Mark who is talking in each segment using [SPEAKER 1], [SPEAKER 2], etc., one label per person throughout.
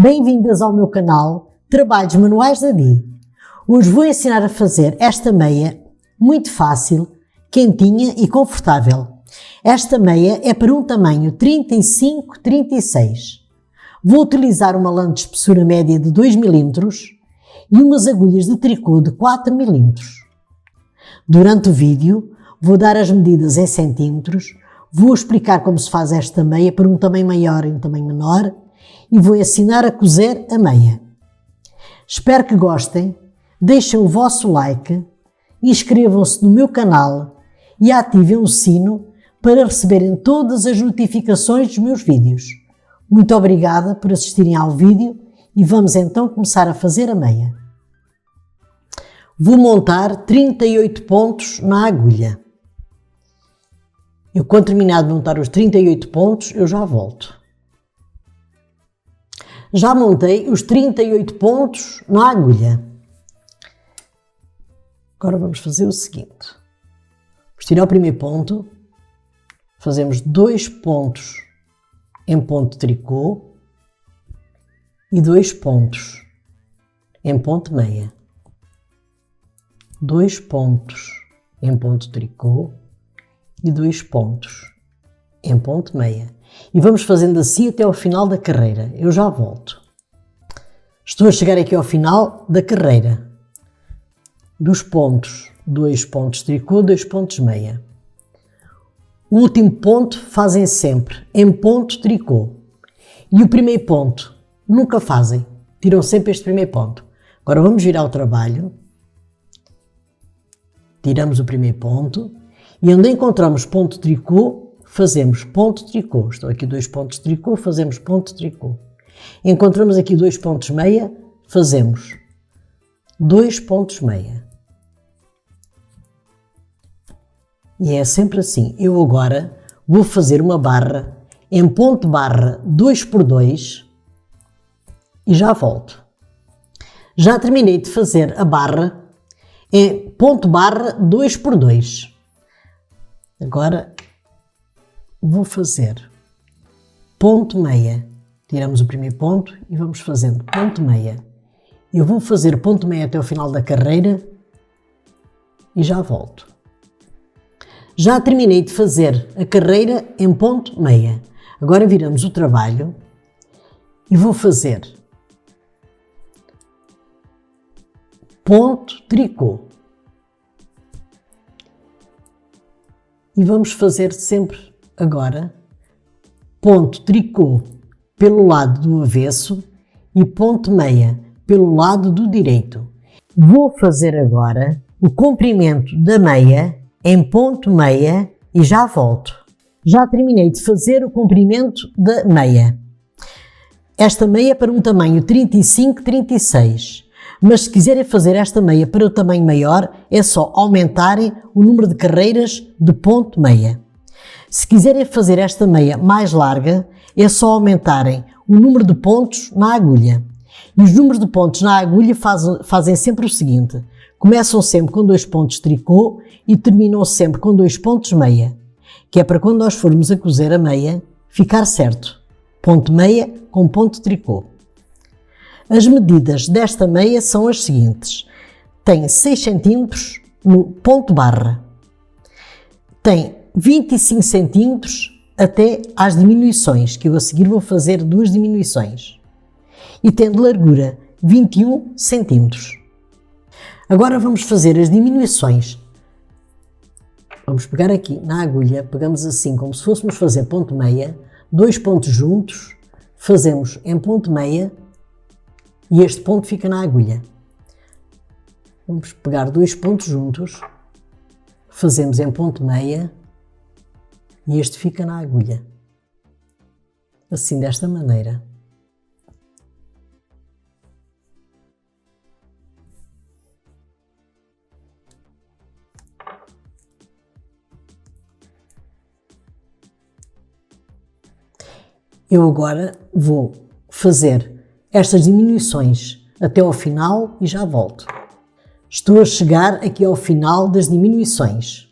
[SPEAKER 1] Bem-vindas ao meu canal Trabalhos Manuais da Di. Hoje vou ensinar a fazer esta meia muito fácil, quentinha e confortável. Esta meia é para um tamanho 35-36. Vou utilizar uma lã de espessura média de 2 mm e umas agulhas de tricô de 4 mm. Durante o vídeo vou dar as medidas em centímetros, vou explicar como se faz esta meia para um tamanho maior e um tamanho menor e vou ensinar a cozer a meia. Espero que gostem, deixem o vosso like, inscrevam-se no meu canal e ativem o sino para receberem todas as notificações dos meus vídeos. Muito obrigada por assistirem ao vídeo e vamos então começar a fazer a meia. Vou montar 38 pontos na agulha. Eu, quando terminar de montar os 38 pontos, eu já volto. Já montei os 38 pontos na agulha. Agora vamos fazer o seguinte. Vamos tirar o primeiro ponto, fazemos 2 pontos em ponto tricô e 2 pontos em ponto meia. 2 pontos em ponto tricô e 2 pontos em ponto meia. E vamos fazendo assim até ao final da carreira. Eu já volto. Estou a chegar aqui ao final da carreira. Dos pontos, 2 pontos tricô, 2 pontos meia. O último ponto fazem sempre em ponto tricô. E o primeiro ponto nunca fazem. Tiram sempre este primeiro ponto. Agora vamos virar o trabalho. Tiramos o primeiro ponto. E onde encontramos ponto tricô, fazemos ponto tricô. Estão aqui 2 pontos tricô, fazemos ponto tricô. Encontramos aqui 2 pontos meia, fazemos 2 pontos meia. E é sempre assim. Eu agora vou fazer uma barra em ponto barra 2x2 e já volto. Já terminei de fazer a barra em ponto barra 2x2. Agora vou fazer ponto meia. Tiramos o primeiro ponto e vamos fazendo ponto meia. Eu vou fazer ponto meia até o final da carreira e já volto. Já terminei de fazer a carreira em ponto meia. Agora viramos o trabalho e vou fazer ponto tricô. E vamos fazer sempre agora ponto tricô pelo lado do avesso e ponto meia pelo lado do direito. Vou fazer agora o comprimento da meia em ponto meia e já volto. Já terminei de fazer o comprimento da meia. Esta meia é para um tamanho 35-36. Mas se quiserem fazer esta meia para o tamanho maior, é só aumentarem o número de carreiras de ponto meia. Se quiserem fazer esta meia mais larga, é só aumentarem o número de pontos na agulha. E os números de pontos na agulha fazem sempre o seguinte. Começam sempre com 2 pontos tricô e terminam sempre com 2 pontos meia. Que é para quando nós formos a cozer a meia, ficar certo. Ponto meia com ponto tricô. As medidas desta meia são as seguintes. Tem 6 cm no ponto barra. Tem 25 cm até às diminuições, que eu a seguir vou fazer 2 diminuições. E tem de largura 21 cm. Agora vamos fazer as diminuições. Vamos pegar aqui na agulha, pegamos assim como se fôssemos fazer ponto meia, 2 pontos juntos, fazemos em ponto meia, e este ponto fica na agulha. Vamos pegar 2 pontos juntos, fazemos em ponto meia e este fica na agulha. Assim, desta maneira. Eu agora vou fazer estas diminuições até ao final e já volto. Estou a chegar aqui ao final das diminuições.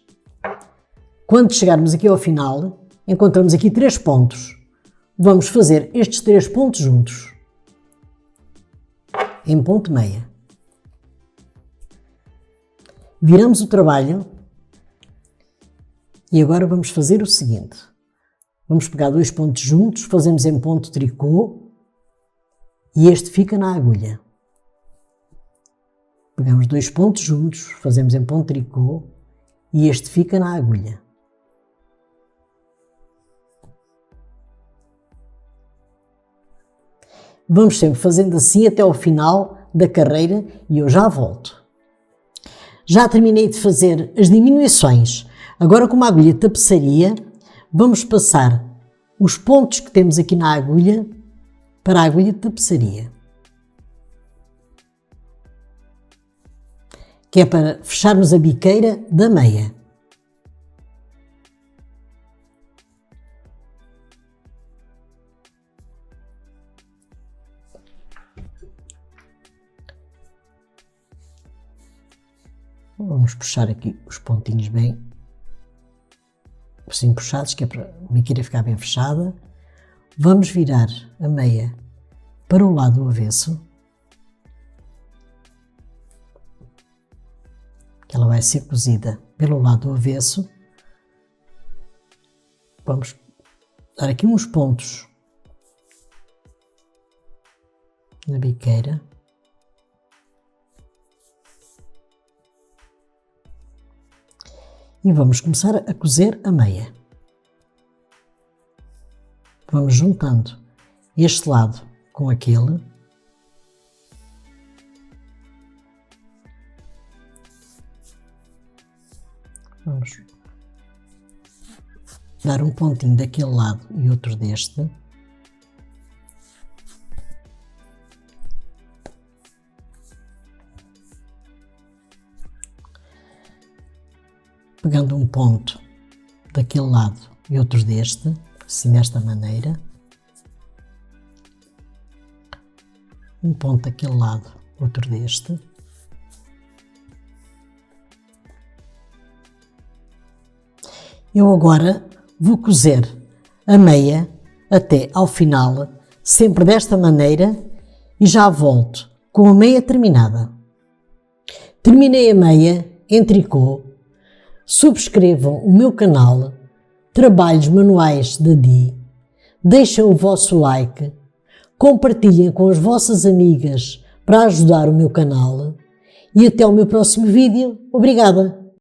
[SPEAKER 1] Quando chegarmos aqui ao final, encontramos aqui 3 pontos. Vamos fazer estes 3 pontos juntos. em ponto meia. Viramos o trabalho e agora vamos fazer o seguinte. Vamos pegar 2 pontos juntos, fazemos em ponto tricô e este fica na agulha. Pegamos 2 pontos juntos, fazemos em ponto tricô e este fica na agulha. Vamos sempre fazendo assim até ao final da carreira e eu já volto. Já terminei de fazer as diminuições. Agora com uma agulha de tapeçaria, vamos passar os pontos que temos aqui na agulha para a agulha de tapeçaria. Que é para fecharmos a biqueira da meia. Vamos puxar aqui os pontinhos bem assim puxados, que é para a biqueira ficar bem fechada. Vamos virar a meia para o lado do avesso, que ela vai ser cozida pelo lado do avesso. Vamos dar aqui uns pontos na biqueira. E vamos começar a cozer a meia. Vamos juntando este lado com aquele. Vamos dar um pontinho daquele lado e outro deste. Pegando um ponto daquele lado e outro deste, assim desta maneira. Um ponto daquele lado, outro deste. Eu agora vou cozer a meia até ao final, sempre desta maneira, e já volto com a meia terminada. Terminei a meia em tricô. Subscrevam o meu canal Trabalhos Manuais da Di, deixem o vosso like, compartilhem com as vossas amigas para ajudar o meu canal e até o meu próximo vídeo. Obrigada!